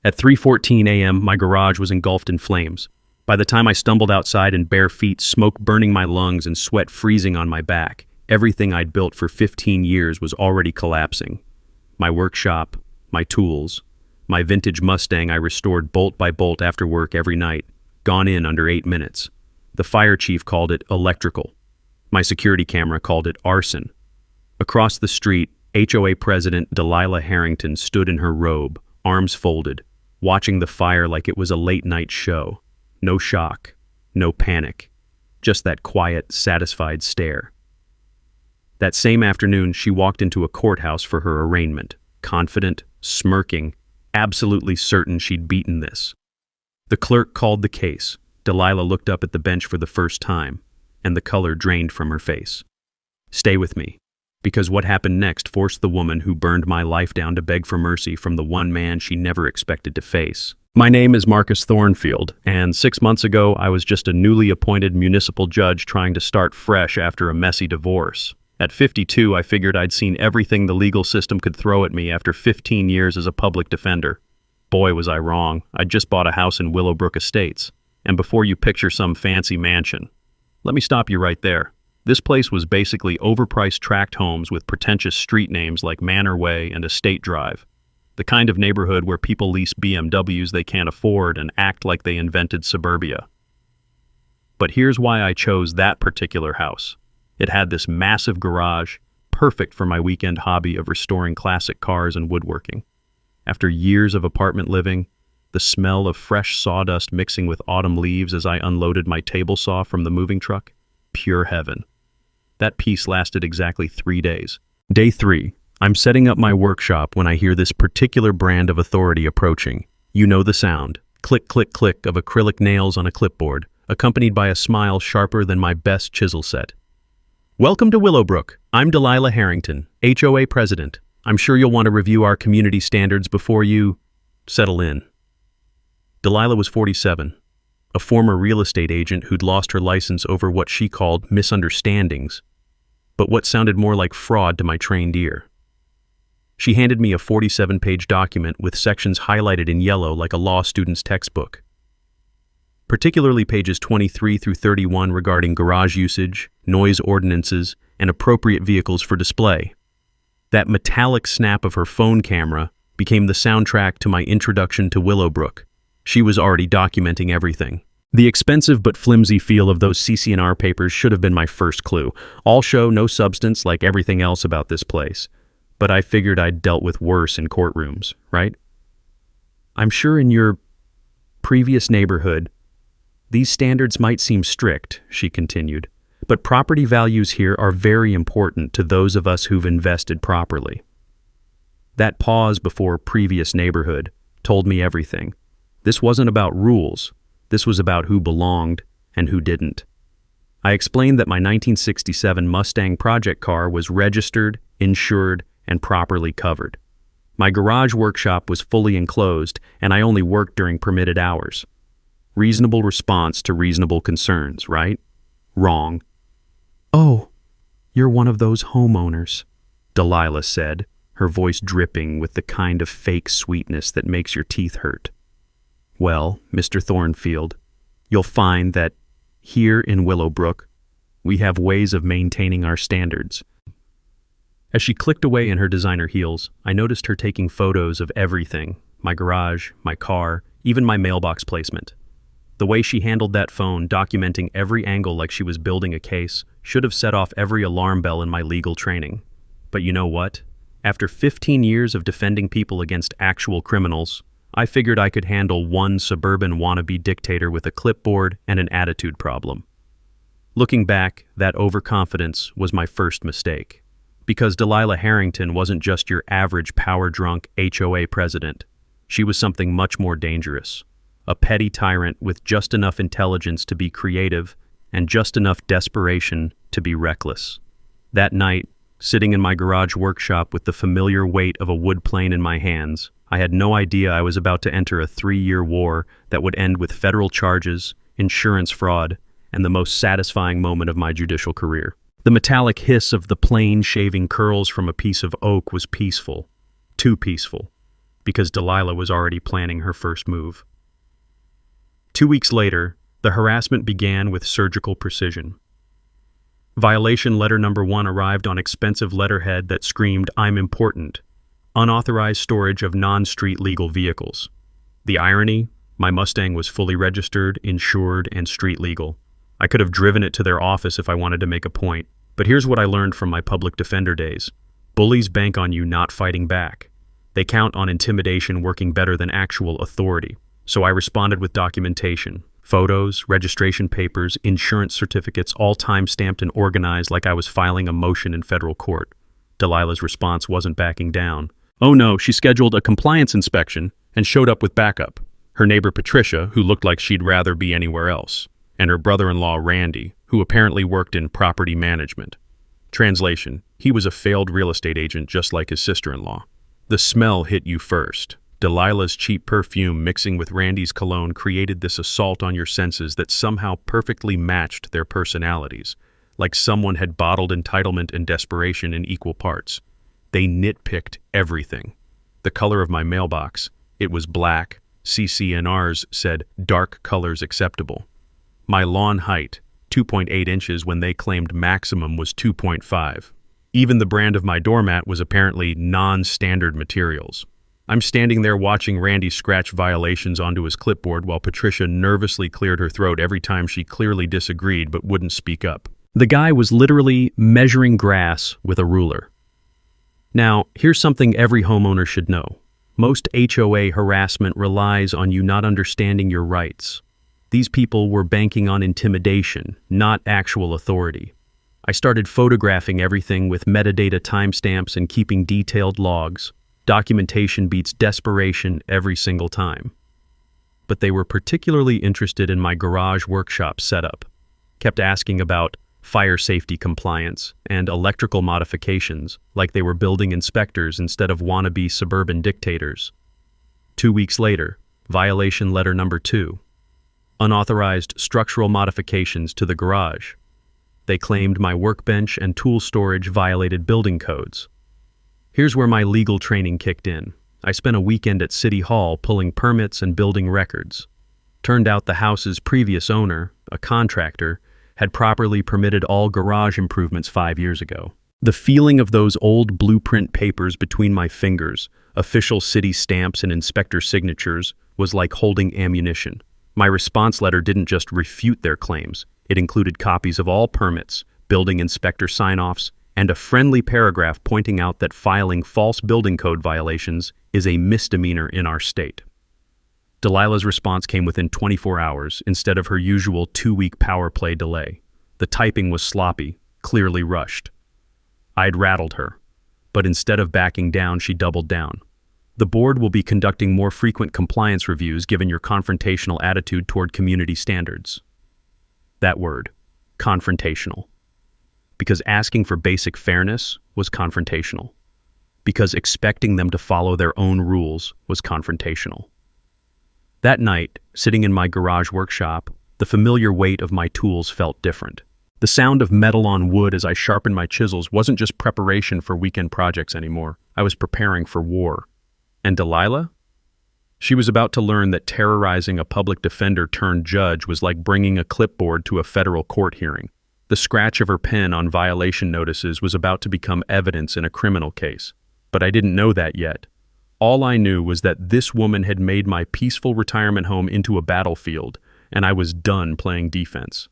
At 3:14 a.m., my garage was engulfed in flames. By the time I stumbled outside in bare feet, smoke burning my lungs and sweat freezing on my back, everything I'd built for 15 years was already collapsing. My workshop, my tools, my vintage Mustang I restored bolt by bolt after work every night, gone in under 8 minutes. The fire chief called it electrical. My security camera called it arson. Across the street, HOA President Delilah Harrington stood in her robe, arms folded, watching the fire like it was a late-night show. No shock, no panic, just that quiet, satisfied stare. That same afternoon, she walked into a courthouse for her arraignment, confident, smirking, absolutely certain she'd beaten this. The clerk called the case. Delilah looked up at the bench for the first time, and the color drained from her face. Stay with me, because what happened next forced the woman who burned my life down to beg for mercy from the one man she never expected to face. My name is Marcus Thornfield, and 6 months ago I was just a newly appointed municipal judge trying to start fresh after a messy divorce. At 52, I figured I'd seen everything the legal system could throw at me after 15 years as a public defender. Boy, was I wrong. I'd just bought a house in Willowbrook Estates, and before you picture some fancy mansion, let me stop you right there. This place was basically overpriced tract homes with pretentious street names like Manor Way and Estate Drive. The kind of neighborhood where people lease BMWs they can't afford and act like they invented suburbia. But here's why I chose that particular house. It had this massive garage, perfect for my weekend hobby of restoring classic cars and woodworking. After years of apartment living, the smell of fresh sawdust mixing with autumn leaves as I unloaded my table saw from the moving truck, pure heaven. That peace lasted exactly 3 days. Day 3. I'm setting up my workshop when I hear this particular brand of authority approaching. You know the sound. Click, click, click of acrylic nails on a clipboard, accompanied by a smile sharper than my best chisel set. Welcome to Willowbrook. I'm Delilah Harrington, HOA President. I'm sure you'll want to review our community standards before you settle in. Delilah was 47, a former real estate agent who'd lost her license over what she called misunderstandings, but what sounded more like fraud to my trained ear. She handed me a 47-page document with sections highlighted in yellow like a law student's textbook. Particularly pages 23 through 31 regarding garage usage, noise ordinances, and appropriate vehicles for display. That metallic snap of her phone camera became the soundtrack to my introduction to Willowbrook. She was already documenting everything. The expensive but flimsy feel of those CC&R papers should have been my first clue. All show, no substance like everything else about this place. But I figured I'd dealt with worse in courtrooms, right? I'm sure in your previous neighborhood, these standards might seem strict, she continued, but property values here are very important to those of us who've invested properly. That pause before previous neighborhood told me everything. This wasn't about rules. This was about who belonged and who didn't. I explained that my 1967 Mustang project car was registered, insured, and properly covered. My garage workshop was fully enclosed, and I only worked during permitted hours. Reasonable response to reasonable concerns, right? Wrong. "Oh, you're one of those homeowners," Delilah said, her voice dripping with the kind of fake sweetness that makes your teeth hurt. "Well, Mr. Thornfield, you'll find that here in Willowbrook, we have ways of maintaining our standards." As she clicked away in her designer heels, I noticed her taking photos of everything, my garage, my car, even my mailbox placement. The way she handled that phone, documenting every angle like she was building a case, should have set off every alarm bell in my legal training. But you know what? After 15 years of defending people against actual criminals, I figured I could handle one suburban wannabe dictator with a clipboard and an attitude problem. Looking back, that overconfidence was my first mistake. Because Delilah Harrington wasn't just your average power-drunk HOA president. She was something much more dangerous. A petty tyrant with just enough intelligence to be creative and just enough desperation to be reckless. That night, sitting in my garage workshop with the familiar weight of a wood plane in my hands, I had no idea I was about to enter a 3-year war that would end with federal charges, insurance fraud, and the most satisfying moment of my judicial career. The metallic hiss of the plane shaving curls from a piece of oak was peaceful. Too peaceful. because Delilah was already planning her first move. 2 weeks later, the harassment began with surgical precision. Violation letter number 1 arrived on expensive letterhead that screamed, "I'm important." Unauthorized storage of non-street legal vehicles. The irony? My Mustang was fully registered, insured, and street legal. I could have driven it to their office if I wanted to make a point. But here's what I learned from my public defender days. Bullies bank on you not fighting back. They count on intimidation working better than actual authority. So I responded with documentation. Photos, registration papers, insurance certificates, all time-stamped and organized like I was filing a motion in federal court. Delilah's response wasn't backing down. Oh no, she scheduled a compliance inspection and showed up with backup. Her neighbor Patricia, who looked like she'd rather be anywhere else, and her brother-in-law Randy, who apparently worked in property management. Translation: he was a failed real estate agent just like his sister-in-law. The smell hit you first. Delilah's cheap perfume mixing with Randy's cologne created this assault on your senses that somehow perfectly matched their personalities, like someone had bottled entitlement and desperation in equal parts. They nitpicked everything. The color of my mailbox, it was black. CCNRs said dark colors acceptable. My lawn height, 2.8 inches when they claimed maximum was 2.5. Even the brand of my doormat was apparently non-standard materials. I'm standing there watching Randy scratch violations onto his clipboard while Patricia nervously cleared her throat every time she clearly disagreed but wouldn't speak up. The guy was literally measuring grass with a ruler. Now, here's something every homeowner should know. Most HOA harassment relies on you not understanding your rights. These people were banking on intimidation, not actual authority. I started photographing everything with metadata timestamps and keeping detailed logs. Documentation beats desperation every single time. But they were particularly interested in my garage workshop setup. Kept asking about fire safety compliance and electrical modifications like they were building inspectors instead of wannabe suburban dictators. 2 weeks later, violation letter number 2. Unauthorized structural modifications to the garage. They claimed my workbench and tool storage violated building codes. Here's where my legal training kicked in. I spent a weekend at City Hall pulling permits and building records. Turned out the house's previous owner, a contractor, had properly permitted all garage improvements 5 years ago. The feeling of those old blueprint papers between my fingers, official city stamps and inspector signatures, was like holding ammunition. My response letter didn't just refute their claims. It included copies of all permits, building inspector sign-offs, and a friendly paragraph pointing out that filing false building code violations is a misdemeanor in our state. Delilah's response came within 24 hours instead of her usual 2-week power play delay. The typing was sloppy, clearly rushed. I'd rattled her, but instead of backing down, she doubled down. The board will be conducting more frequent compliance reviews given your confrontational attitude toward community standards. That word, confrontational. Because asking for basic fairness was confrontational. Because expecting them to follow their own rules was confrontational. That night, sitting in my garage workshop, the familiar weight of my tools felt different. The sound of metal on wood as I sharpened my chisels wasn't just preparation for weekend projects anymore. I was preparing for war. And Delilah? She was about to learn that terrorizing a public defender turned judge was like bringing a clipboard to a federal court hearing. The scratch of her pen on violation notices was about to become evidence in a criminal case. But I didn't know that yet. All I knew was that this woman had made my peaceful retirement home into a battlefield, and I was done playing defense.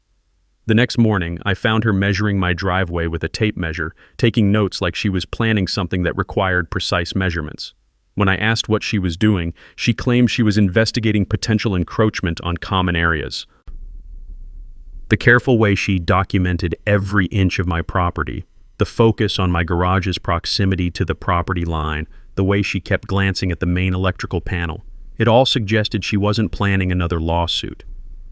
The next morning, I found her measuring my driveway with a tape measure, taking notes like she was planning something that required precise measurements. When I asked what she was doing, she claimed she was investigating potential encroachment on common areas. The careful way she documented every inch of my property, the focus on my garage's proximity to the property line, the way she kept glancing at the main electrical panel, it all suggested she wasn't planning another lawsuit.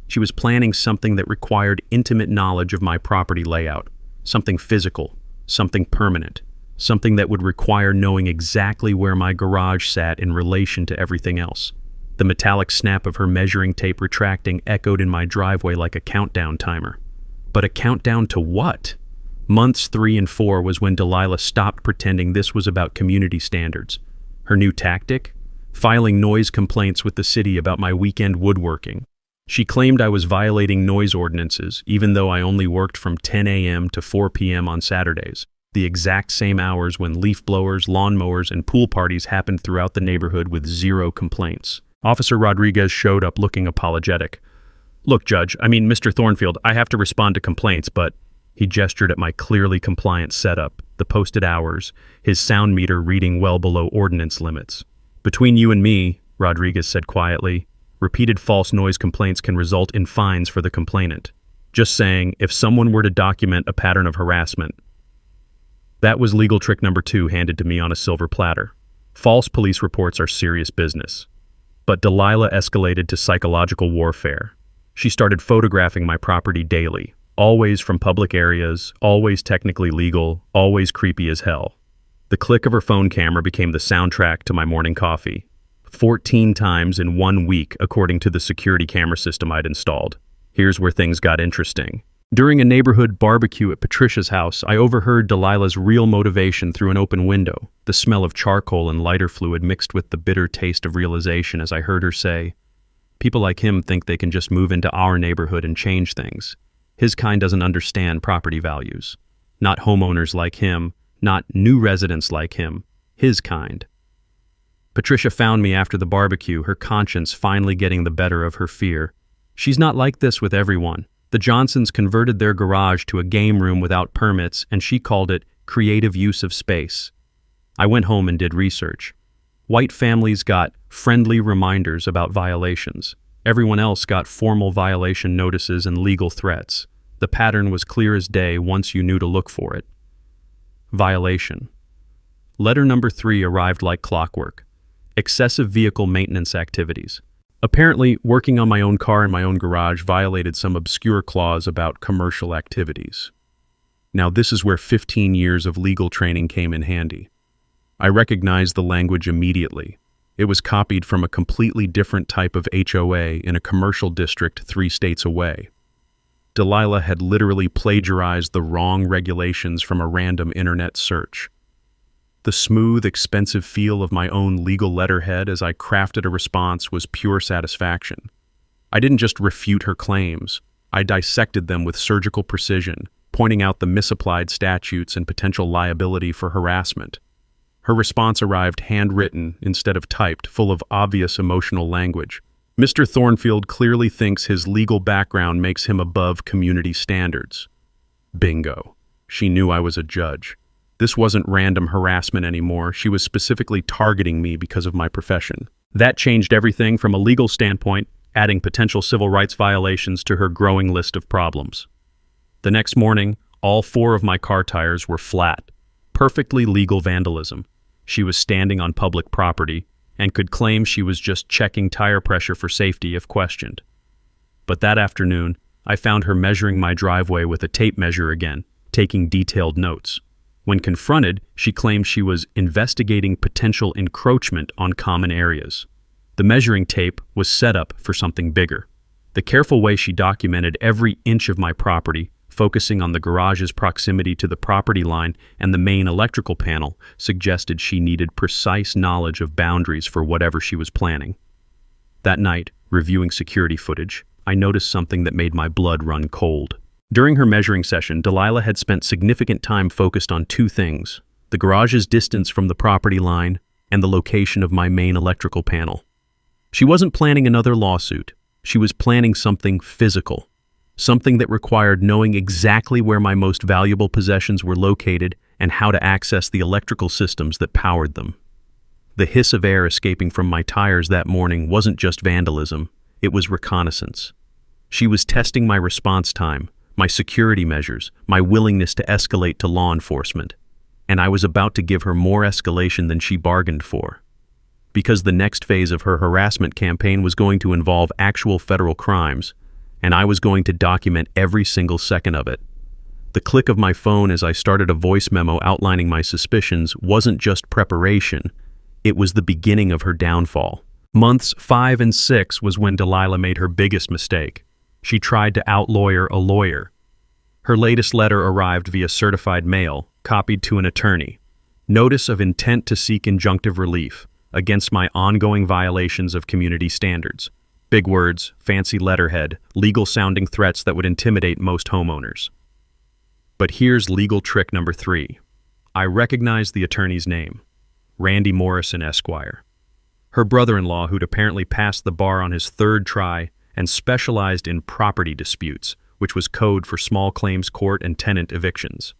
She was planning something that required intimate knowledge of my property layout, something physical, something permanent, something that would require knowing exactly where my garage sat in relation to everything else. The metallic snap of her measuring tape retracting echoed in my driveway like a countdown timer. But a countdown to what? Months 3 and 4 was when Delilah stopped pretending this was about community standards. Her new tactic? filing noise complaints with the city about my weekend woodworking. She claimed I was violating noise ordinances, even though I only worked from 10 a.m. to 4 p.m. on Saturdays, the exact same hours when leaf blowers, lawnmowers, and pool parties happened throughout the neighborhood with zero complaints. Officer Rodriguez showed up looking apologetic. "Look, Judge, Mr. Thornfield, I have to respond to complaints, but..." He gestured at my clearly compliant setup, the posted hours, his sound meter reading well below ordinance limits. "Between you and me," Rodriguez said quietly, "repeated false noise complaints can result in fines for the complainant. Just saying, if someone were to document a pattern of harassment..." That was legal trick number 2 handed to me on a silver platter. False police reports are serious business. But Delilah escalated to psychological warfare. She started photographing my property daily, always from public areas, always technically legal, always creepy as hell. The click of her phone camera became the soundtrack to my morning coffee. 14 times in 1 week, according to the security camera system I'd installed. Here's where things got interesting. During a neighborhood barbecue at Patricia's house, I overheard Delilah's real motivation through an open window, the smell of charcoal and lighter fluid mixed with the bitter taste of realization as I heard her say, "People like him think they can just move into our neighborhood and change things. His kind doesn't understand property values. Not homeowners like him, not new residents like him, his kind." Patricia found me after the barbecue, her conscience finally getting the better of her fear. "She's not like this with everyone. The Johnsons converted their garage to a game room without permits, and she called it creative use of space." I went home and did research. White families got friendly reminders about violations. Everyone else got formal violation notices and legal threats. The pattern was clear as day once you knew to look for it. Violation. Letter number 3 arrived like clockwork. Excessive vehicle maintenance activities. Apparently, working on my own car in my own garage violated some obscure clause about commercial activities. Now this is where 15 years of legal training came in handy. I recognized the language immediately. It was copied from a completely different type of HOA in a commercial district 3 states away. Delilah had literally plagiarized the wrong regulations from a random internet search. The smooth, expensive feel of my own legal letterhead as I crafted a response was pure satisfaction. I didn't just refute her claims. I dissected them with surgical precision, pointing out the misapplied statutes and potential liability for harassment. Her response arrived handwritten instead of typed, full of obvious emotional language. "Mr. Thornfield clearly thinks his legal background makes him above community standards." Bingo. She knew I was a judge. This wasn't random harassment anymore. She was specifically targeting me because of my profession. That changed everything from a legal standpoint, adding potential civil rights violations to her growing list of problems. The next morning, all 4 of my car tires were flat. Perfectly legal vandalism. She was standing on public property and could claim she was just checking tire pressure for safety if questioned. But that afternoon, I found her measuring my driveway with a tape measure again, taking detailed notes. When confronted, she claimed she was investigating potential encroachment on common areas. The measuring tape was set up for something bigger. The careful way she documented every inch of my property, focusing on the garage's proximity to the property line and the main electrical panel, suggested she needed precise knowledge of boundaries for whatever she was planning. That night, reviewing security footage, I noticed something that made my blood run cold. During her measuring session, Delilah had spent significant time focused on 2 things: the garage's distance from the property line and the location of my main electrical panel. She wasn't planning another lawsuit. She was planning something physical, something that required knowing exactly where my most valuable possessions were located and how to access the electrical systems that powered them. The hiss of air escaping from my tires that morning wasn't just vandalism, it was reconnaissance. She was testing my response time, my security measures, my willingness to escalate to law enforcement. And I was about to give her more escalation than she bargained for. Because the next phase of her harassment campaign was going to involve actual federal crimes, and I was going to document every single second of it. The click of my phone as I started a voice memo outlining my suspicions wasn't just preparation, it was the beginning of her downfall. Months 5 and 6 was when Delilah made her biggest mistake. She tried to outlawyer a lawyer. Her latest letter arrived via certified mail, copied to an attorney. Notice of intent to seek injunctive relief. against my ongoing violations of community standards. Big words, fancy letterhead, legal-sounding threats that would intimidate most homeowners. But here's legal trick number 3. I recognized the attorney's name, Randy Morrison, Esquire. Her brother-in-law, who'd apparently passed the bar on his 3rd try and specialized in property disputes, which was code for small claims court and tenant evictions.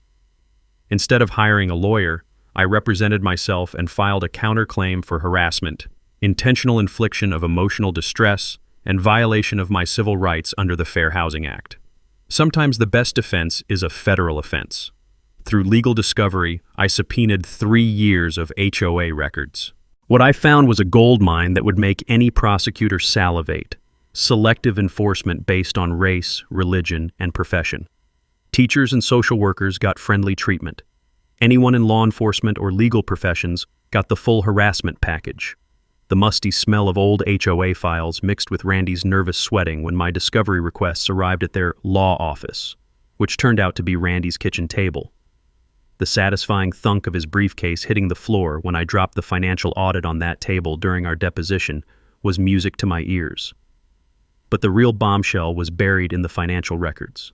Instead of hiring a lawyer, I represented myself and filed a counterclaim for harassment, intentional infliction of emotional distress, and violation of my civil rights under the Fair Housing Act. Sometimes the best defense is a federal offense. Through legal discovery, I subpoenaed 3 years of HOA records. What I found was a gold mine that would make any prosecutor salivate. Selective enforcement based on race, religion, and profession. Teachers and social workers got friendly treatment. Anyone in law enforcement or legal professions got the full harassment package. The musty smell of old HOA files mixed with Randy's nervous sweating when my discovery requests arrived at their law office, which turned out to be Randy's kitchen table. The satisfying thunk of his briefcase hitting the floor when I dropped the financial audit on that table during our deposition was music to my ears. But the real bombshell was buried in the financial records.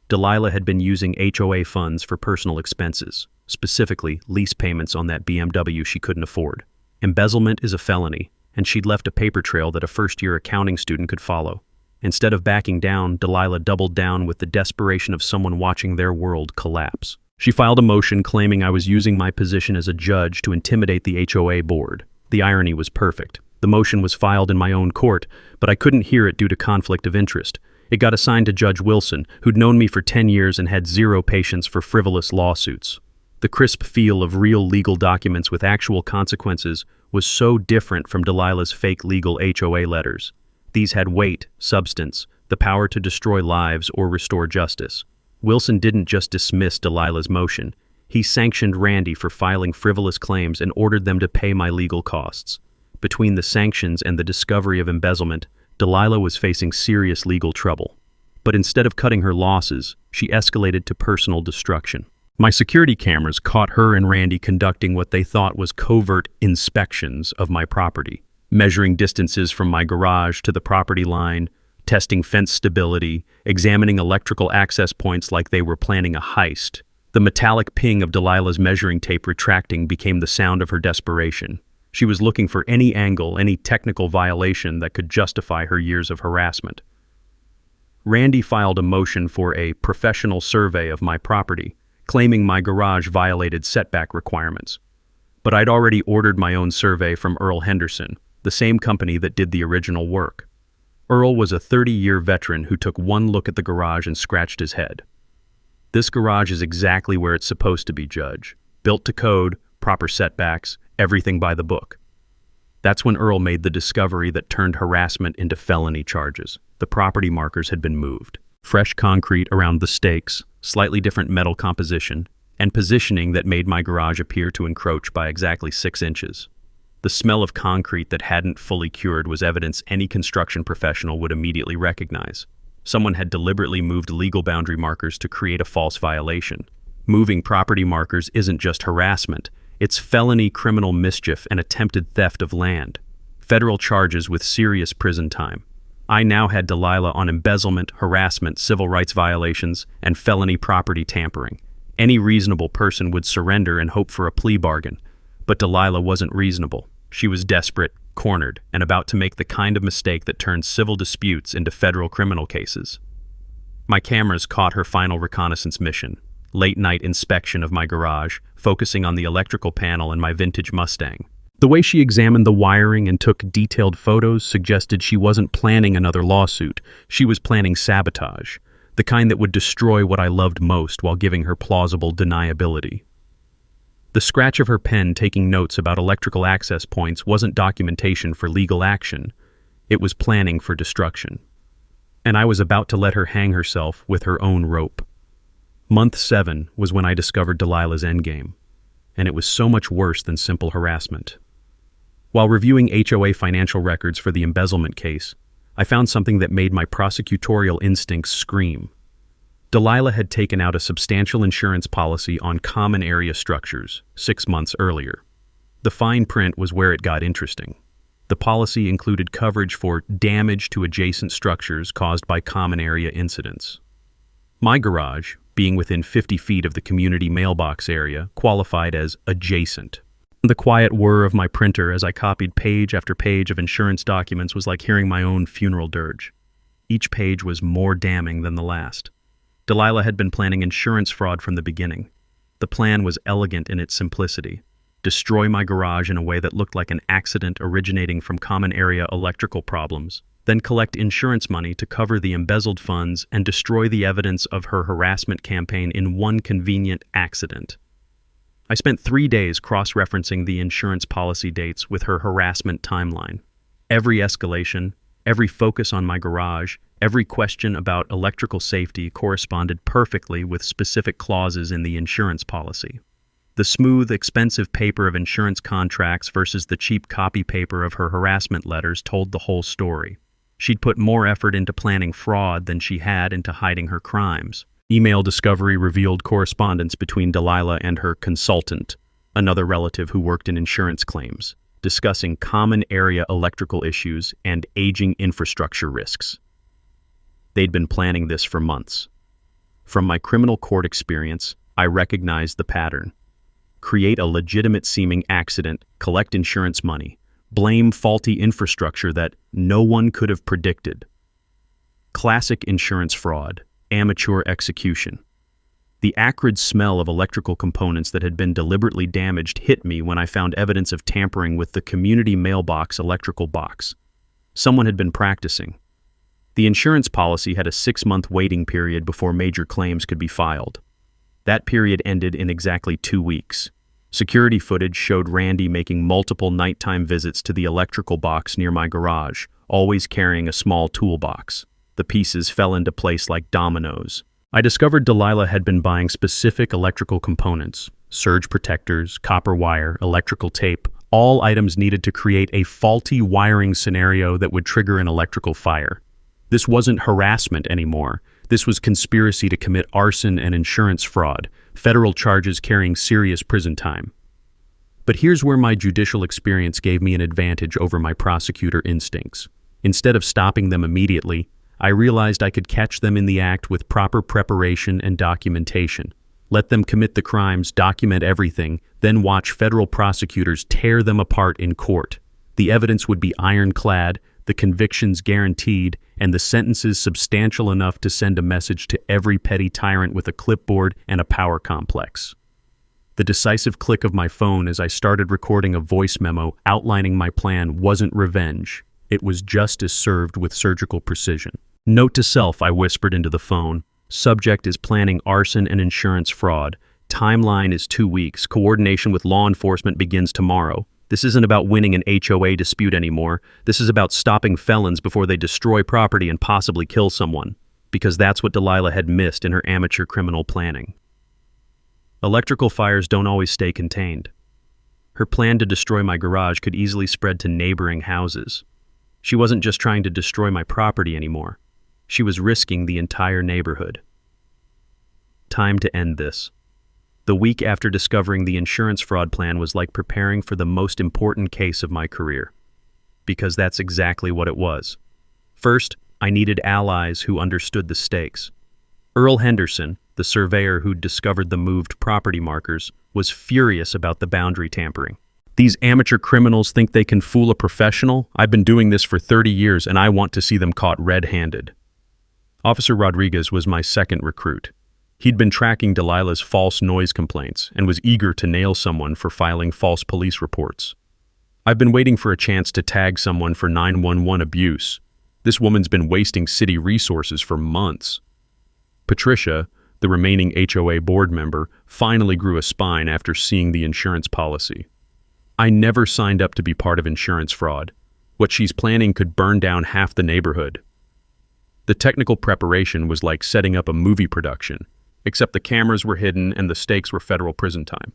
Delilah had been using HOA funds for personal expenses, specifically lease payments on that BMW she couldn't afford. Embezzlement is a felony, and she'd left a paper trail that a first-year accounting student could follow. Instead of backing down, Delilah doubled down with the desperation of someone watching their world collapse. She filed a motion claiming I was using my position as a judge to intimidate the HOA board. The irony was perfect. The motion was filed in my own court, but I couldn't hear it due to conflict of interest. It got assigned to Judge Wilson, who'd known me for 10 years and had zero patience for frivolous lawsuits. The crisp feel of real legal documents with actual consequences was so different from Delilah's fake legal HOA letters. These had weight, substance, the power to destroy lives or restore justice. Wilson didn't just dismiss Delilah's motion. He sanctioned Randy for filing frivolous claims and ordered them to pay my legal costs. Between the sanctions and the discovery of embezzlement, Delilah was facing serious legal trouble. But instead of cutting her losses, she escalated to personal destruction. My security cameras caught her and Randy conducting what they thought was covert inspections of my property, measuring distances from my garage to the property line, testing fence stability, examining electrical access points like they were planning a heist. The metallic ping of Delilah's measuring tape retracting became the sound of her desperation. She was looking for any angle, any technical violation that could justify her years of harassment. Randy filed a motion for a professional survey of my property, claiming my garage violated setback requirements. But I'd already ordered my own survey from Earl Henderson, the same company that did the original work. Earl was a 30-year veteran who took one look at the garage and scratched his head. This garage is exactly where it's supposed to be, Judge. Built to code, proper setbacks, everything by the book. That's when Earl made the discovery that turned harassment into felony charges. The property markers had been moved. Fresh concrete around the stakes, slightly different metal composition, and positioning that made my garage appear to encroach by exactly 6 inches. The smell of concrete that hadn't fully cured was evidence any construction professional would immediately recognize. Someone had deliberately moved legal boundary markers to create a false violation. Moving property markers isn't just harassment, it's felony criminal mischief and attempted theft of land. Federal charges with serious prison time. I now had Delilah on embezzlement, harassment, civil rights violations, and felony property tampering. Any reasonable person would surrender and hope for a plea bargain. But Delilah wasn't reasonable. She was desperate, cornered, and about to make the kind of mistake that turns civil disputes into federal criminal cases. My cameras caught her final reconnaissance mission. Late-night inspection of my garage, focusing on the electrical panel and my vintage Mustang. The way she examined the wiring and took detailed photos suggested she wasn't planning another lawsuit. She was planning sabotage, the kind that would destroy what I loved most while giving her plausible deniability. The scratch of her pen taking notes about electrical access points wasn't documentation for legal action. It was planning for destruction. And I was about to let her hang herself with her own rope. Month 7 was when I discovered Delilah's endgame, and it was so much worse than simple harassment. While reviewing HOA financial records for the embezzlement case, I found something that made my prosecutorial instincts scream. Delilah had taken out a substantial insurance policy on common area structures 6 months earlier. The The fine print was where it got interesting. The policy included coverage for damage to adjacent structures caused by common area incidents. My garage, being within 50 feet of the community mailbox area, qualified as adjacent. The quiet whir of my printer as I copied page after page of insurance documents was like hearing my own funeral dirge. Each page was more damning than the last. Delilah had been planning insurance fraud from the beginning. The plan was elegant in its simplicity. Destroy my garage in a way that looked like an accident originating from common area electrical problems, then collect insurance money to cover the embezzled funds and destroy the evidence of her harassment campaign in one convenient accident. I spent 3 days cross-referencing the insurance policy dates with her harassment timeline. Every escalation, every focus on my garage, every question about electrical safety corresponded perfectly with specific clauses in the insurance policy. The smooth, expensive paper of insurance contracts versus the cheap copy paper of her harassment letters told the whole story. She'd put more effort into planning fraud than she had into hiding her crimes. Email discovery revealed correspondence between Delilah and her consultant, another relative who worked in insurance claims, discussing common area electrical issues and aging infrastructure risks. They'd been planning this for months. From my criminal court experience, I recognized the pattern. Create a legitimate-seeming accident, collect insurance money, blame faulty infrastructure that no one could have predicted. Classic insurance fraud, amateur execution. The acrid smell of electrical components that had been deliberately damaged hit me when I found evidence of tampering with the community mailbox electrical box. Someone had been practicing. The insurance policy had a 6-month waiting period before major claims could be filed. That period ended in exactly 2 weeks. Security footage showed Randy making multiple nighttime visits to the electrical box near my garage, always carrying a small toolbox. The pieces fell into place like dominoes. I discovered Delilah had been buying specific electrical components, surge protectors, copper wire, electrical tape, all items needed to create a faulty wiring scenario that would trigger an electrical fire. This wasn't harassment anymore. This was conspiracy to commit arson and insurance fraud, federal charges carrying serious prison time. But here's where my judicial experience gave me an advantage over my prosecutor instincts. Instead of stopping them immediately, I realized I could catch them in the act with proper preparation and documentation. Let them commit the crimes, document everything, then watch federal prosecutors tear them apart in court. The evidence would be ironclad, the convictions guaranteed, and the sentences substantial enough to send a message to every petty tyrant with a clipboard and a power complex. The decisive click of my phone as I started recording a voice memo outlining my plan wasn't revenge. It was justice served with surgical precision. Note to self, I whispered into the phone. Subject is planning arson and insurance fraud. Timeline is 2 weeks. Coordination with law enforcement begins tomorrow. This isn't about winning an HOA dispute anymore. This is about stopping felons before they destroy property and possibly kill someone, because that's what Delilah had missed in her amateur criminal planning. Electrical fires don't always stay contained. Her plan to destroy my garage could easily spread to neighboring houses. She wasn't just trying to destroy my property anymore. She was risking the entire neighborhood. Time to end this. The week after discovering the insurance fraud plan was like preparing for the most important case of my career. Because that's exactly what it was. First, I needed allies who understood the stakes. Earl Henderson, the surveyor who'd discovered the moved property markers, was furious about the boundary tampering. These amateur criminals think they can fool a professional? I've been doing this for 30 years and I want to see them caught red-handed. Officer Rodriguez was my second recruit. He'd been tracking Delilah's false noise complaints and was eager to nail someone for filing false police reports. I've been waiting for a chance to tag someone for 911 abuse. This woman's been wasting city resources for months. Patricia, the remaining HOA board member, finally grew a spine after seeing the insurance policy. I never signed up to be part of insurance fraud. What she's planning could burn down half the neighborhood. The technical preparation was like setting up a movie production, except the cameras were hidden and the stakes were federal prison time.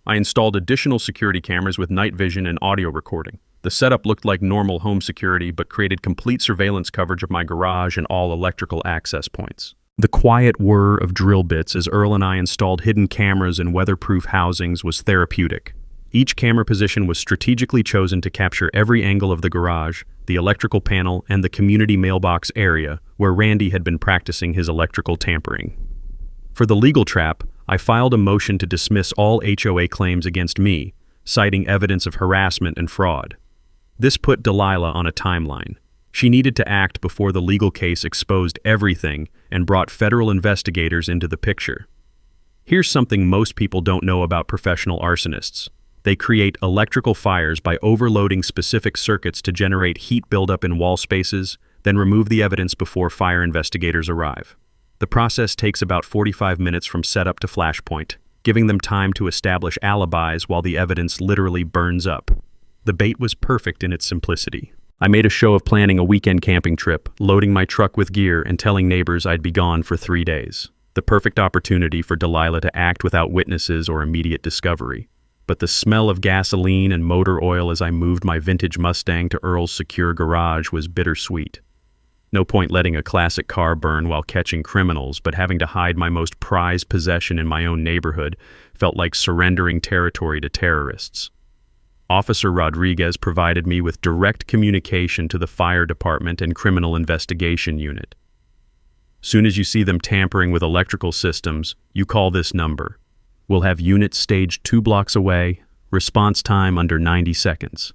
I installed additional security cameras with night vision and audio recording. The setup looked like normal home security, but created complete surveillance coverage of my garage and all electrical access points. The quiet whir of drill bits as Earl and I installed hidden cameras and weatherproof housings was therapeutic. Each camera position was strategically chosen to capture every angle of the garage, the electrical panel, and the community mailbox area where Randy had been practicing his electrical tampering. For the legal trap, I filed a motion to dismiss all HOA claims against me, citing evidence of harassment and fraud. This put Delilah on a timeline. She needed to act before the legal case exposed everything and brought federal investigators into the picture. Here's something most people don't know about professional arsonists. They create electrical fires by overloading specific circuits to generate heat buildup in wall spaces, then remove the evidence before fire investigators arrive. The process takes about 45 minutes from setup to flashpoint, giving them time to establish alibis while the evidence literally burns up. The bait was perfect in its simplicity. I made a show of planning a weekend camping trip, loading my truck with gear and telling neighbors I'd be gone for 3 days. The perfect opportunity for Delilah to act without witnesses or immediate discovery. But the smell of gasoline and motor oil as I moved my vintage Mustang to Earl's secure garage was bittersweet. No point letting a classic car burn while catching criminals, but having to hide my most prized possession in my own neighborhood felt like surrendering territory to terrorists. Officer Rodriguez provided me with direct communication to the fire department and criminal investigation unit. Soon as you see them tampering with electrical systems, you call this number. We'll have units staged 2 blocks away, response time under 90 seconds.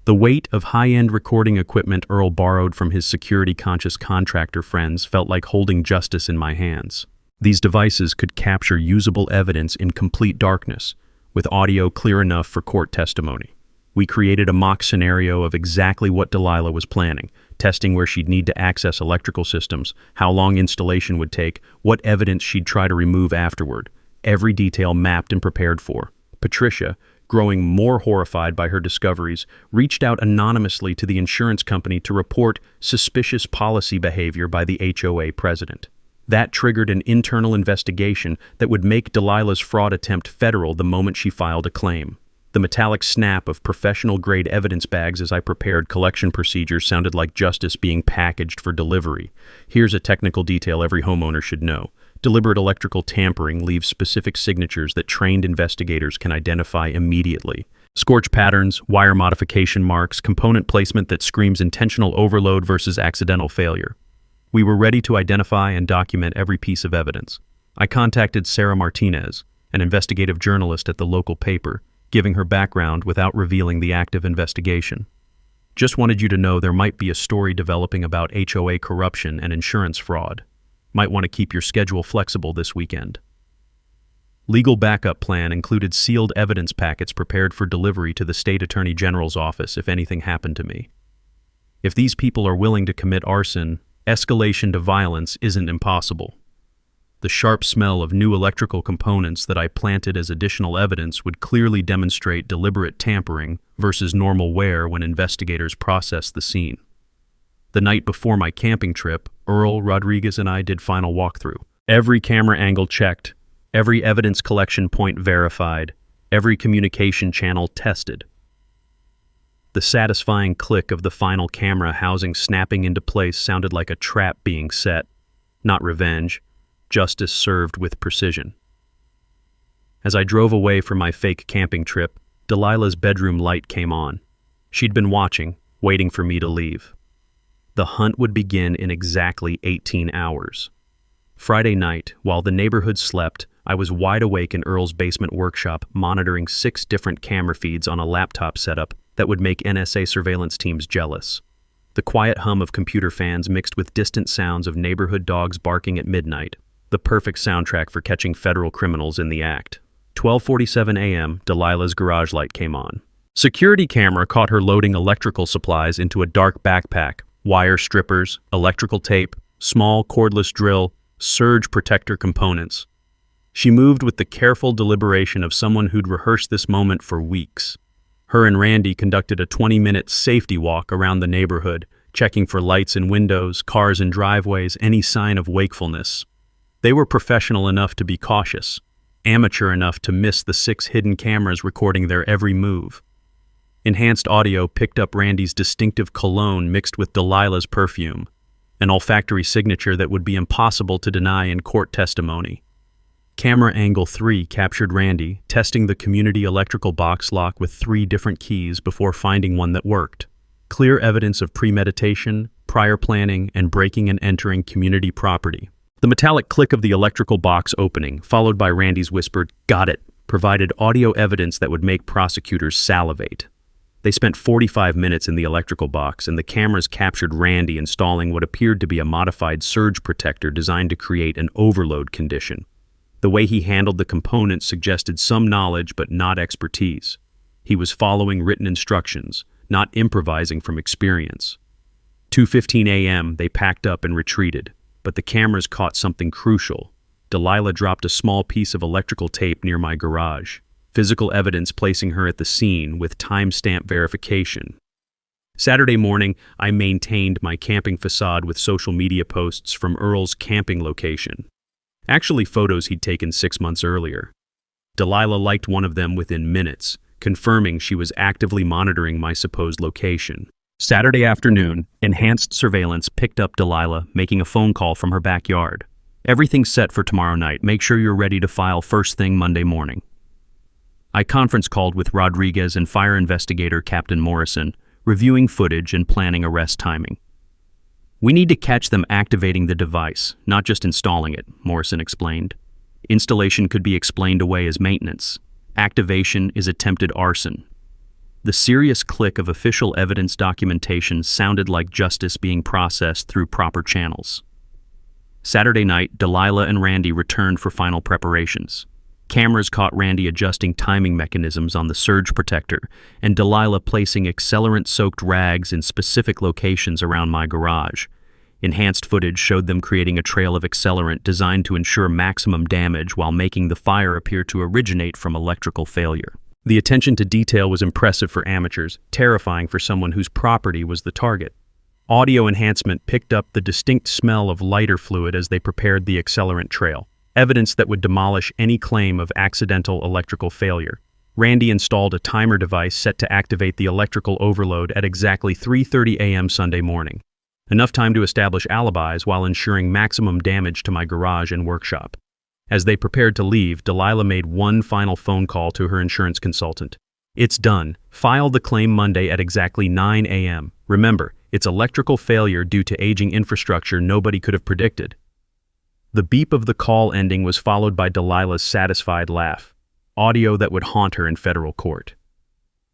The weight of high-end recording equipment Earl borrowed from his security-conscious contractor friends felt like holding justice in my hands. These devices could capture usable evidence in complete darkness, with audio clear enough for court testimony. We created a mock scenario of exactly what Delilah was planning, testing where she'd need to access electrical systems, how long installation would take, what evidence she'd try to remove afterward. Every detail mapped and prepared for. Patricia, growing more horrified by her discoveries, reached out anonymously to the insurance company to report suspicious policy behavior by the HOA president. That triggered an internal investigation that would make Delilah's fraud attempt federal the moment she filed a claim. The metallic snap of professional-grade evidence bags as I prepared collection procedures sounded like justice being packaged for delivery. Here's a technical detail every homeowner should know. Deliberate electrical tampering leaves specific signatures that trained investigators can identify immediately. Scorch patterns, wire modification marks, component placement that screams intentional overload versus accidental failure. We were ready to identify and document every piece of evidence. I contacted Sarah Martinez, an investigative journalist at the local paper, giving her background without revealing the active investigation. Just wanted you to know there might be a story developing about HOA corruption and insurance fraud. Might want to keep your schedule flexible this weekend. Legal backup plan included sealed evidence packets prepared for delivery to the State Attorney General's office if anything happened to me. If these people are willing to commit arson, escalation to violence isn't impossible. The sharp smell of new electrical components that I planted as additional evidence would clearly demonstrate deliberate tampering versus normal wear when investigators process the scene. The night before my camping trip, Earl, Rodriguez, and I did final walkthrough. Every camera angle checked, every evidence collection point verified, every communication channel tested. The satisfying click of the final camera housing snapping into place sounded like a trap being set, not revenge, justice served with precision. As I drove away from my fake camping trip, Delilah's bedroom light came on. She'd been watching, waiting for me to leave. The hunt would begin in exactly 18 hours. Friday night, while the neighborhood slept, I was wide awake in Earl's basement workshop monitoring 6 different camera feeds on a laptop setup that would make NSA surveillance teams jealous. The quiet hum of computer fans mixed with distant sounds of neighborhood dogs barking at midnight. The perfect soundtrack for catching federal criminals in the act. 12:47 a.m., Delilah's garage light came on. Security camera caught her loading electrical supplies into a dark backpack. Wire strippers, electrical tape, small cordless drill, surge protector components. She moved with the careful deliberation of someone who'd rehearsed this moment for weeks. Her and Randy conducted a 20-minute safety walk around the neighborhood, checking for lights in windows, cars in driveways, any sign of wakefulness. They were professional enough to be cautious, amateur enough to miss the 6 hidden cameras recording their every move. Enhanced audio picked up Randy's distinctive cologne mixed with Delilah's perfume, an olfactory signature that would be impossible to deny in court testimony. Camera angle 3 captured Randy testing the community electrical box lock with 3 different keys before finding one that worked. Clear evidence of premeditation, prior planning, and breaking and entering community property. The metallic click of the electrical box opening, followed by Randy's whispered, "Got it," provided audio evidence that would make prosecutors salivate. They spent 45 minutes in the electrical box, and the cameras captured Randy installing what appeared to be a modified surge protector designed to create an overload condition. The way he handled the components suggested some knowledge but not expertise. He was following written instructions, not improvising from experience. 2:15 a.m., they packed up and retreated, but the cameras caught something crucial. Delilah dropped a small piece of electrical tape near my garage, physical evidence placing her at the scene with timestamp verification. Saturday morning, I maintained my camping facade with social media posts from Earl's camping location. Actually, photos he'd taken 6 months earlier. Delilah liked one of them within minutes, confirming she was actively monitoring my supposed location. Saturday afternoon, enhanced surveillance picked up Delilah making a phone call from her backyard. "Everything's set for tomorrow night. Make sure you're ready to file first thing Monday morning." I conference called with Rodriguez and fire investigator Captain Morrison, reviewing footage and planning arrest timing. "We need to catch them activating the device, not just installing it," Morrison explained. "Installation could be explained away as maintenance. Activation is attempted arson." The serious click of official evidence documentation sounded like justice being processed through proper channels. Saturday night, Delilah and Randy returned for final preparations. Cameras caught Randy adjusting timing mechanisms on the surge protector, and Delilah placing accelerant-soaked rags in specific locations around my garage. Enhanced footage showed them creating a trail of accelerant designed to ensure maximum damage while making the fire appear to originate from electrical failure. The attention to detail was impressive for amateurs, terrifying for someone whose property was the target. Audio enhancement picked up the distinct smell of lighter fluid as they prepared the accelerant trail, evidence that would demolish any claim of accidental electrical failure. Randy installed a timer device set to activate the electrical overload at exactly 3:30 a.m. Sunday morning, enough time to establish alibis while ensuring maximum damage to my garage and workshop. As they prepared to leave, Delilah made one final phone call to her insurance consultant. "It's done. File the claim Monday at exactly 9 a.m. Remember, it's electrical failure due to aging infrastructure nobody could have predicted." The beep of the call ending was followed by Delilah's satisfied laugh, audio that would haunt her in federal court.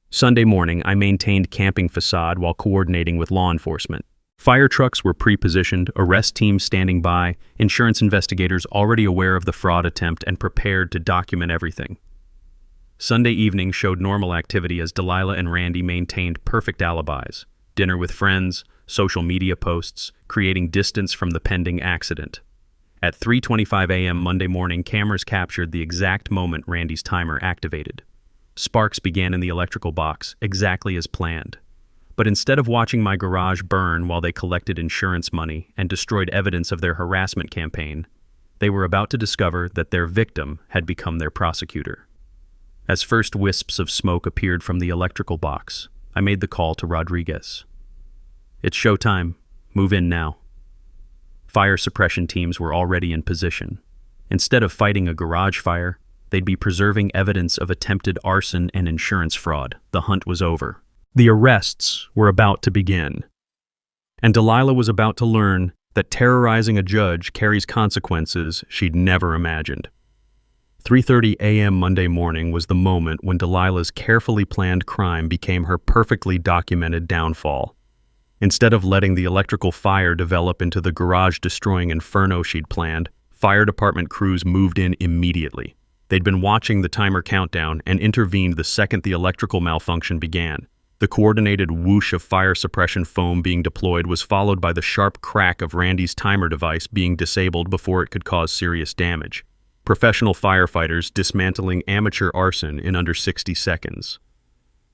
Sunday morning, I maintained camping facade while coordinating with law enforcement. Fire trucks were pre-positioned, arrest teams standing by, insurance investigators already aware of the fraud attempt and prepared to document everything. Sunday evening showed normal activity as Delilah and Randy maintained perfect alibis. Dinner with friends, social media posts, creating distance from the pending accident. At 3:25 a.m. Monday morning, cameras captured the exact moment Randy's timer activated. Sparks began in the electrical box, exactly as planned. But instead of watching my garage burn while they collected insurance money and destroyed evidence of their harassment campaign, they were about to discover that their victim had become their prosecutor. As first wisps of smoke appeared from the electrical box, I made the call to Rodriguez. "It's showtime. Move in now." Fire suppression teams were already in position. Instead of fighting a garage fire, they'd be preserving evidence of attempted arson and insurance fraud. The hunt was over. The arrests were about to begin. And Delilah was about to learn that terrorizing a judge carries consequences she'd never imagined. 3:30 a.m. Monday morning was the moment when Delilah's carefully planned crime became her perfectly documented downfall. Instead of letting the electrical fire develop into the garage-destroying inferno she'd planned, fire department crews moved in immediately. They'd been watching the timer countdown and intervened the second the electrical malfunction began. The coordinated whoosh of fire suppression foam being deployed was followed by the sharp crack of Randy's timer device being disabled before it could cause serious damage. Professional firefighters dismantling amateur arson in under 60 seconds.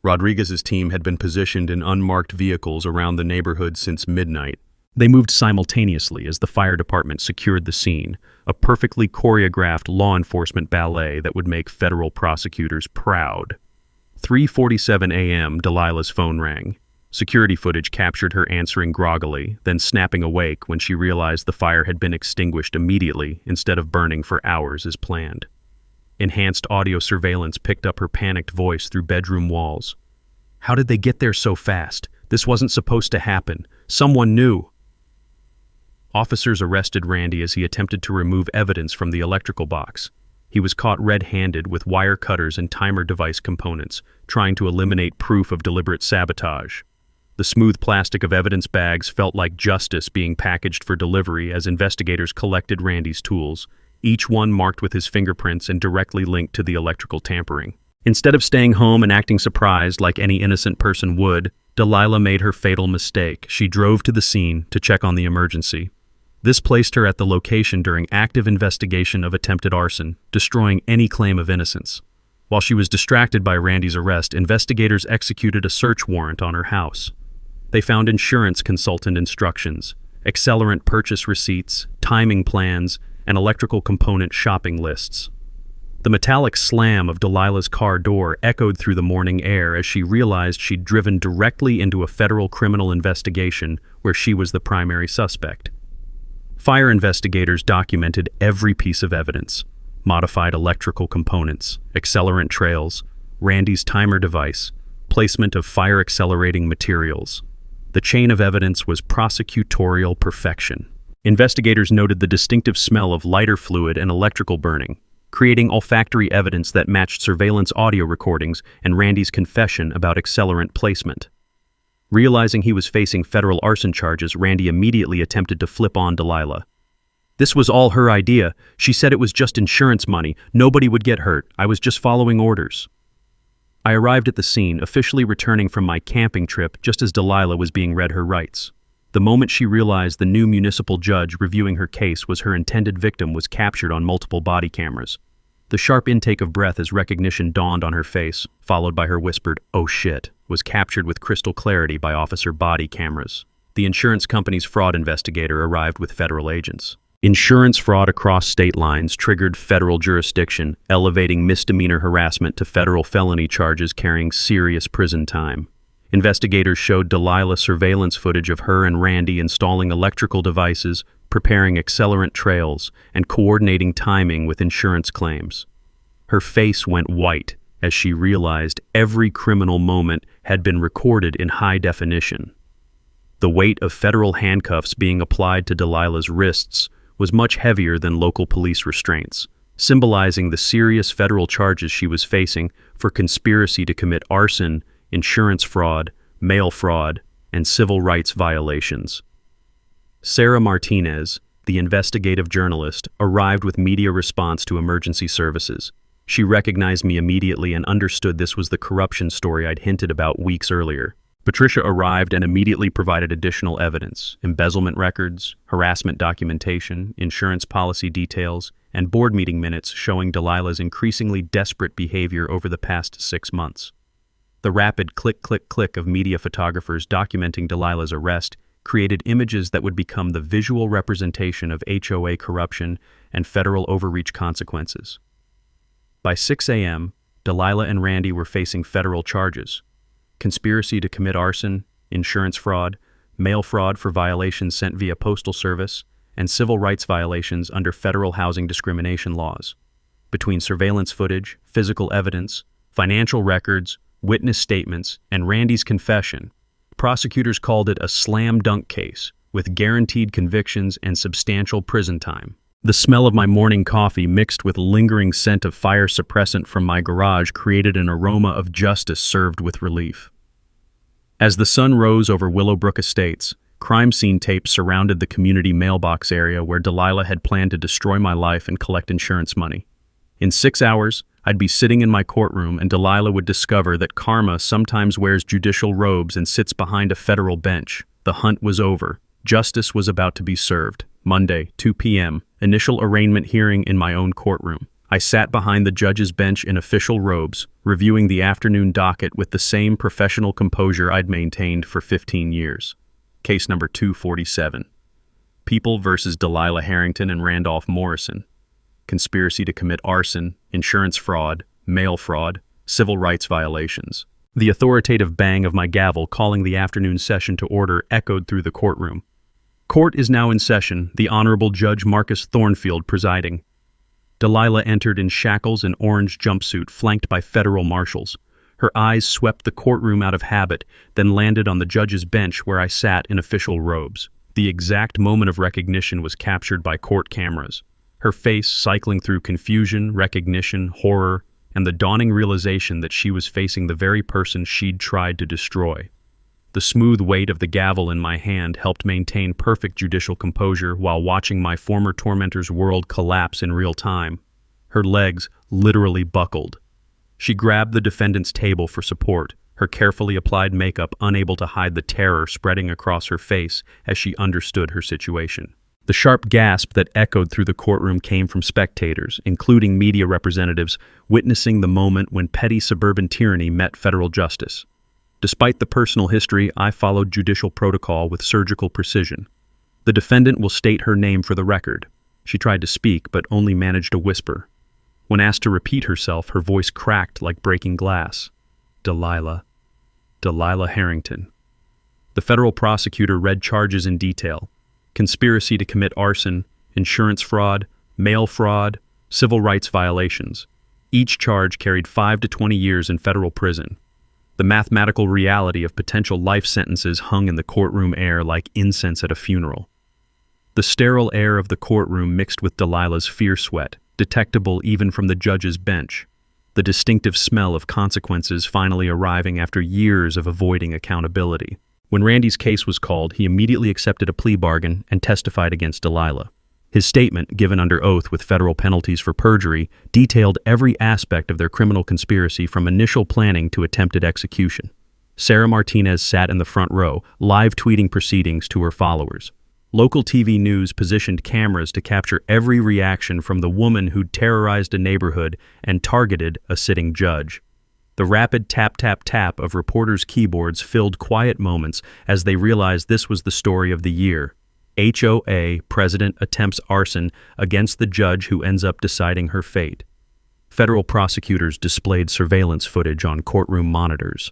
Rodriguez's team had been positioned in unmarked vehicles around the neighborhood since midnight. They moved simultaneously as the fire department secured the scene, a perfectly choreographed law enforcement ballet that would make federal prosecutors proud. 3:47 a.m., Delilah's phone rang. Security footage captured her answering groggily, then snapping awake when she realized the fire had been extinguished immediately instead of burning for hours as planned. Enhanced audio surveillance picked up her panicked voice through bedroom walls. "How did they get there so fast? This wasn't supposed to happen. Someone knew." Officers arrested Randy as he attempted to remove evidence from the electrical box. He was caught red-handed with wire cutters and timer device components, trying to eliminate proof of deliberate sabotage. The smooth plastic of evidence bags felt like justice being packaged for delivery as investigators collected Randy's tools, each one marked with his fingerprints and directly linked to the electrical tampering. Instead of staying home and acting surprised like any innocent person would, Delilah made her fatal mistake. She drove to the scene to check on the emergency. This placed her at the location during active investigation of attempted arson, destroying any claim of innocence. While she was distracted by Randy's arrest, investigators executed a search warrant on her house. They found insurance consultant instructions, accelerant purchase receipts, timing plans, and electrical component shopping lists. The metallic slam of Delilah's car door echoed through the morning air as she realized she'd driven directly into a federal criminal investigation where she was the primary suspect. Fire investigators documented every piece of evidence: modified electrical components, accelerant trails, Randy's timer device, placement of fire-accelerating materials. The chain of evidence was prosecutorial perfection. Investigators noted the distinctive smell of lighter fluid and electrical burning, creating olfactory evidence that matched surveillance audio recordings and Randy's confession about accelerant placement. Realizing he was facing federal arson charges, Randy immediately attempted to flip on Delilah. "This was all her idea. She said it was just insurance money. Nobody would get hurt. I was just following orders." I arrived at the scene, officially returning from my camping trip just as Delilah was being read her rights. The moment she realized the new municipal judge reviewing her case was her intended victim was captured on multiple body cameras. The sharp intake of breath as recognition dawned on her face, followed by her whispered, "Oh shit," was captured with crystal clarity by officer body cameras. The insurance company's fraud investigator arrived with federal agents. Insurance fraud across state lines triggered federal jurisdiction, elevating misdemeanor harassment to federal felony charges carrying serious prison time. Investigators showed Delilah surveillance footage of her and Randy installing electrical devices, preparing accelerant trails, and coordinating timing with insurance claims. Her face went white as she realized every criminal moment had been recorded in high definition. The weight of federal handcuffs being applied to Delilah's wrists was much heavier than local police restraints, symbolizing the serious federal charges she was facing for conspiracy to commit arson, insurance fraud, mail fraud, and civil rights violations. Sarah Martinez, the investigative journalist, arrived with media response to emergency services. She recognized me immediately and understood this was the corruption story I'd hinted about weeks earlier. Patricia arrived and immediately provided additional evidence: embezzlement records, harassment documentation, insurance policy details, and board meeting minutes showing Delilah's increasingly desperate behavior over the past 6 months. The rapid click-click-click of media photographers documenting Delilah's arrest created images that would become the visual representation of HOA corruption and federal overreach consequences. By 6 a.m., Delilah and Randy were facing federal charges: conspiracy to commit arson, insurance fraud, mail fraud for violations sent via postal service, and civil rights violations under federal housing discrimination laws. Between surveillance footage, physical evidence, financial records, witness statements, and Randy's confession, prosecutors called it a slam-dunk case with guaranteed convictions and substantial prison time. The smell of my morning coffee mixed with lingering scent of fire suppressant from my garage created an aroma of justice served with relief. As the sun rose over Willowbrook Estates, crime scene tapes surrounded the community mailbox area where Delilah had planned to destroy my life and collect insurance money. In 6 hours, I'd be sitting in my courtroom and Delilah would discover that karma sometimes wears judicial robes and sits behind a federal bench. The hunt was over. Justice was about to be served. Monday, 2 p.m., initial arraignment hearing in my own courtroom. I sat behind the judge's bench in official robes, reviewing the afternoon docket with the same professional composure I'd maintained for 15 years. Case number 247. People versus Delilah Harrington and Randolph Morrison. Conspiracy to commit arson, insurance fraud, mail fraud, civil rights violations. The authoritative bang of my gavel calling the afternoon session to order echoed through the courtroom. Court is now in session, the Honorable Judge Marcus Thornfield presiding. Delilah entered in shackles and orange jumpsuit flanked by federal marshals. Her eyes swept the courtroom out of habit, then landed on the judge's bench where I sat in official robes. The exact moment of recognition was captured by court cameras. Her face cycling through confusion, recognition, horror, and the dawning realization that she was facing the very person she'd tried to destroy. The smooth weight of the gavel in my hand helped maintain perfect judicial composure while watching my former tormentor's world collapse in real time. Her legs literally buckled. She grabbed the defendant's table for support, her carefully applied makeup unable to hide the terror spreading across her face as she understood her situation. The sharp gasp that echoed through the courtroom came from spectators, including media representatives, witnessing the moment when petty suburban tyranny met federal justice. Despite the personal history, I followed judicial protocol with surgical precision. The defendant will state her name for the record. She tried to speak, but only managed a whisper. When asked to repeat herself, her voice cracked like breaking glass. Delilah Harrington. The federal prosecutor read charges in detail. Conspiracy to commit arson, insurance fraud, mail fraud, civil rights violations. Each charge carried 5 to 20 years in federal prison. The mathematical reality of potential life sentences hung in the courtroom air like incense at a funeral. The sterile air of the courtroom mixed with Delilah's fierce sweat, detectable even from the judge's bench. The distinctive smell of consequences finally arriving after years of avoiding accountability. When Randy's case was called, he immediately accepted a plea bargain and testified against Delilah. His statement, given under oath with federal penalties for perjury, detailed every aspect of their criminal conspiracy from initial planning to attempted execution. Sarah Martinez sat in the front row, live tweeting proceedings to her followers. Local TV news positioned cameras to capture every reaction from the woman who'd terrorized a neighborhood and targeted a sitting judge. The rapid tap-tap-tap of reporters' keyboards filled quiet moments as they realized this was the story of the year. HOA president attempts arson against the judge who ends up deciding her fate. Federal prosecutors displayed surveillance footage on courtroom monitors.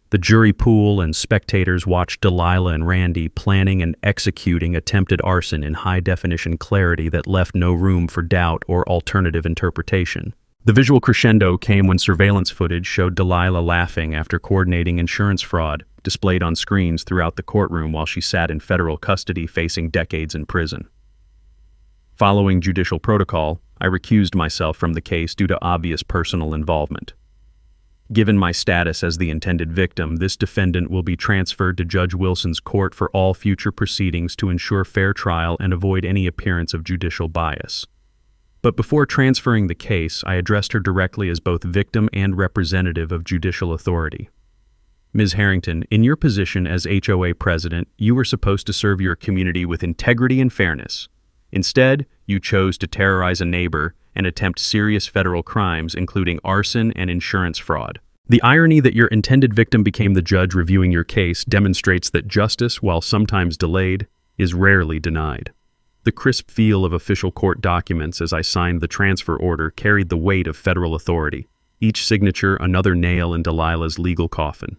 The jury pool and spectators watched Delilah and Randy planning and executing attempted arson in high-definition clarity that left no room for doubt or alternative interpretation. The visual crescendo came when surveillance footage showed Delilah laughing after coordinating insurance fraud, displayed on screens throughout the courtroom while she sat in federal custody facing decades in prison. Following judicial protocol, I recused myself from the case due to obvious personal involvement. Given my status as the intended victim, this defendant will be transferred to Judge Wilson's court for all future proceedings to ensure fair trial and avoid any appearance of judicial bias. But before transferring the case, I addressed her directly as both victim and representative of judicial authority. Ms. Harrington, in your position as HOA president, you were supposed to serve your community with integrity and fairness. Instead, you chose to terrorize a neighbor and attempt serious federal crimes, including arson and insurance fraud. The irony that your intended victim became the judge reviewing your case demonstrates that justice, while sometimes delayed, is rarely denied. The crisp feel of official court documents as I signed the transfer order carried the weight of federal authority, each signature another nail in Delilah's legal coffin.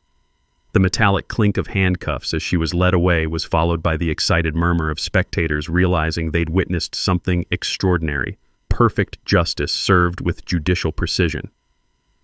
The metallic clink of handcuffs as she was led away was followed by the excited murmur of spectators realizing they'd witnessed something extraordinary, perfect justice served with judicial precision.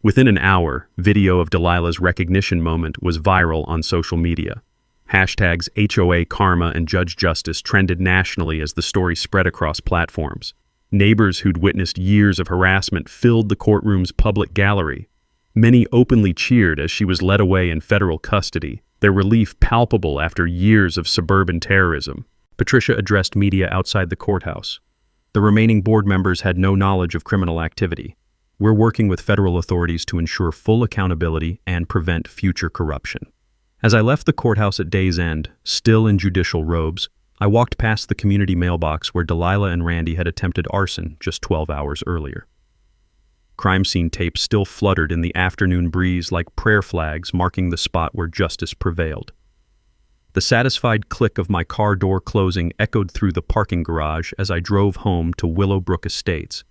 Within an hour, video of Delilah's recognition moment was viral on social media. Hashtags HOA Karma and Judge Justice trended nationally as the story spread across platforms. Neighbors who'd witnessed years of harassment filled the courtroom's public gallery. Many openly cheered as she was led away in federal custody, their relief palpable after years of suburban terrorism. Patricia addressed media outside the courthouse. The remaining board members had no knowledge of criminal activity. We're working with federal authorities to ensure full accountability and prevent future corruption. As I left the courthouse at day's end, still in judicial robes, I walked past the community mailbox where Delilah and Randy had attempted arson just 12 hours earlier. Crime scene tapes still fluttered in the afternoon breeze like prayer flags marking the spot where justice prevailed. The satisfied click of my car door closing echoed through the parking garage as I drove home to Willowbrook Estates,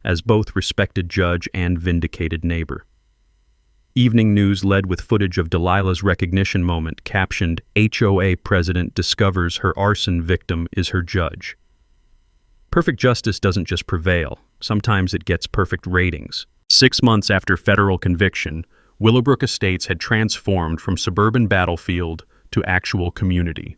as both respected judge and vindicated neighbor. Evening news led with footage of Delilah's recognition moment captioned, "HOA president discovers her arson victim is her judge." Perfect justice doesn't just prevail. Sometimes it gets perfect ratings. 6 months after federal conviction, Willowbrook Estates had transformed from suburban battlefield to actual community.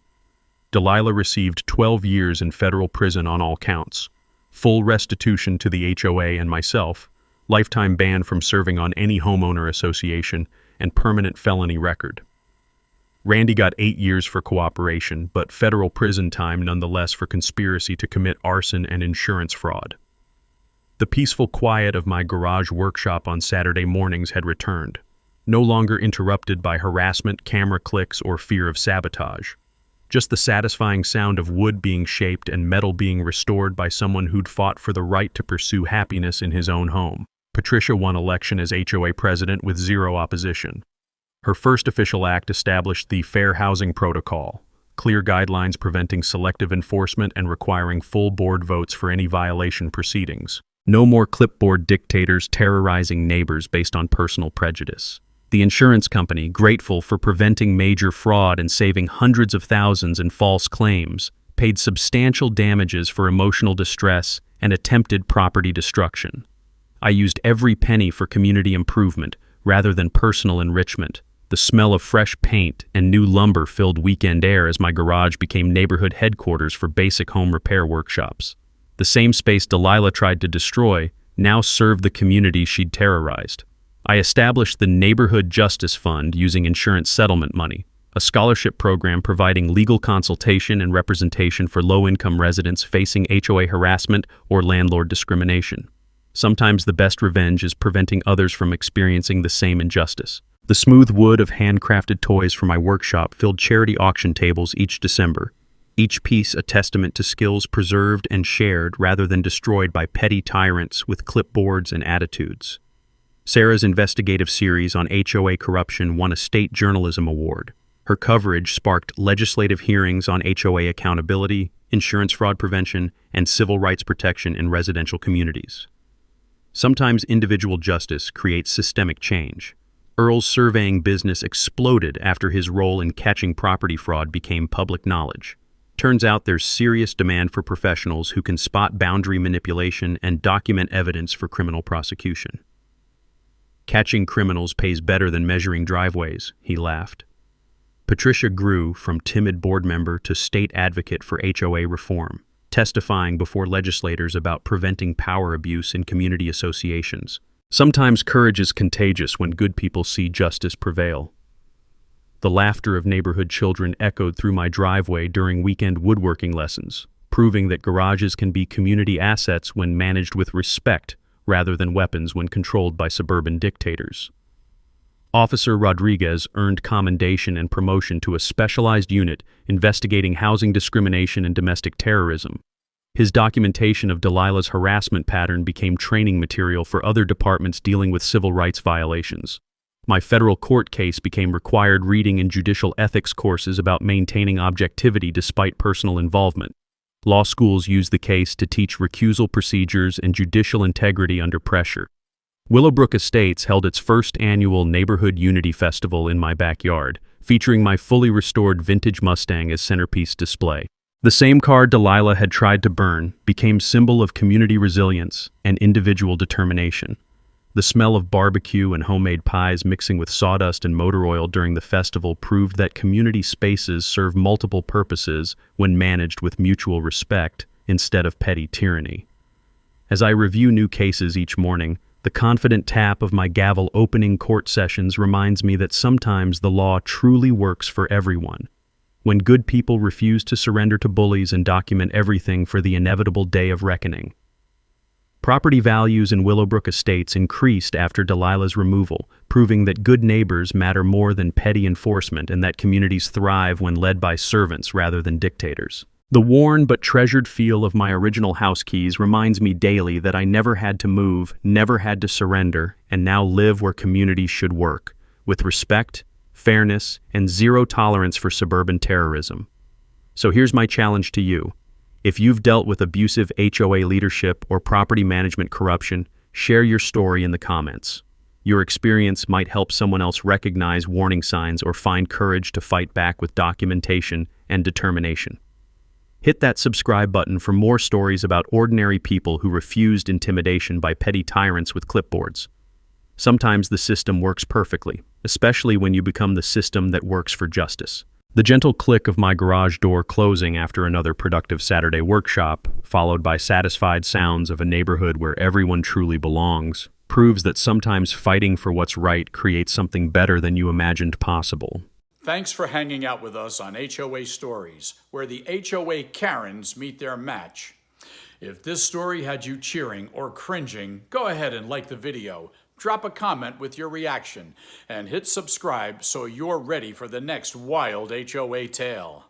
Delilah received 12 years in federal prison on all counts, full restitution to the HOA and myself, lifetime ban from serving on any homeowner association, and permanent felony record. Randy got 8 years for cooperation, but federal prison time nonetheless for conspiracy to commit arson and insurance fraud. The peaceful quiet of my garage workshop on Saturday mornings had returned, no longer interrupted by harassment, camera clicks, or fear of sabotage. Just the satisfying sound of wood being shaped and metal being restored by someone who'd fought for the right to pursue happiness in his own home. Patricia won election as HOA president with 0 opposition. Her first official act established the Fair Housing Protocol, clear guidelines preventing selective enforcement and requiring full board votes for any violation proceedings. No more clipboard dictators terrorizing neighbors based on personal prejudice. The insurance company, grateful for preventing major fraud and saving hundreds of thousands in false claims, paid substantial damages for emotional distress and attempted property destruction. I used every penny for community improvement rather than personal enrichment. The smell of fresh paint and new lumber filled weekend air as my garage became neighborhood headquarters for basic home repair workshops. The same space Delilah tried to destroy now served the community she'd terrorized. I established the Neighborhood Justice Fund using insurance settlement money, a scholarship program providing legal consultation and representation for low-income residents facing HOA harassment or landlord discrimination. Sometimes the best revenge is preventing others from experiencing the same injustice. The smooth wood of handcrafted toys from my workshop filled charity auction tables each December, each piece a testament to skills preserved and shared rather than destroyed by petty tyrants with clipboards and attitudes. Sarah's investigative series on HOA corruption won a state journalism award. Her coverage sparked legislative hearings on HOA accountability, insurance fraud prevention, and civil rights protection in residential communities. Sometimes individual justice creates systemic change. Earl's surveying business exploded after his role in catching property fraud became public knowledge. Turns out there's serious demand for professionals who can spot boundary manipulation and document evidence for criminal prosecution. "Catching criminals pays better than measuring driveways," he laughed. Patricia grew from timid board member to state advocate for HOA reform, testifying before legislators about preventing power abuse in community associations. Sometimes courage is contagious when good people see justice prevail. The laughter of neighborhood children echoed through my driveway during weekend woodworking lessons, proving that garages can be community assets when managed with respect rather than weapons when controlled by suburban dictators. Officer Rodriguez earned commendation and promotion to a specialized unit investigating housing discrimination and domestic terrorism. His documentation of Delilah's harassment pattern became training material for other departments dealing with civil rights violations. My federal court case became required reading and judicial ethics courses about maintaining objectivity despite personal involvement. Law schools use the case to teach recusal procedures and judicial integrity under pressure. Willowbrook Estates held its first annual Neighborhood Unity Festival in my backyard, featuring my fully restored vintage Mustang as centerpiece display. The same car Delilah had tried to burn became symbol of community resilience and individual determination. The smell of barbecue and homemade pies mixing with sawdust and motor oil during the festival proved that community spaces serve multiple purposes when managed with mutual respect instead of petty tyranny. As I review new cases each morning, the confident tap of my gavel opening court sessions reminds me that sometimes the law truly works for everyone. When good people refuse to surrender to bullies and document everything for the inevitable day of reckoning. Property values in Willowbrook Estates increased after Delilah's removal, proving that good neighbors matter more than petty enforcement and that communities thrive when led by servants rather than dictators. The worn but treasured feel of my original house keys reminds me daily that I never had to move, never had to surrender, and now live where communities should work, with respect, fairness, and zero tolerance for suburban terrorism. So here's my challenge to you. If you've dealt with abusive HOA leadership or property management corruption, share your story in the comments. Your experience might help someone else recognize warning signs or find courage to fight back with documentation and determination. Hit that subscribe button for more stories about ordinary people who refused intimidation by petty tyrants with clipboards. Sometimes the system works perfectly, especially when you become the system that works for justice. The gentle click of my garage door closing after another productive Saturday workshop, followed by satisfied sounds of a neighborhood where everyone truly belongs, proves that sometimes fighting for what's right creates something better than you imagined possible. Thanks for hanging out with us on HOA Stories, where the HOA Karens meet their match. If this story had you cheering or cringing, go ahead and like the video, drop a comment with your reaction, and hit subscribe so you're ready for the next wild HOA tale.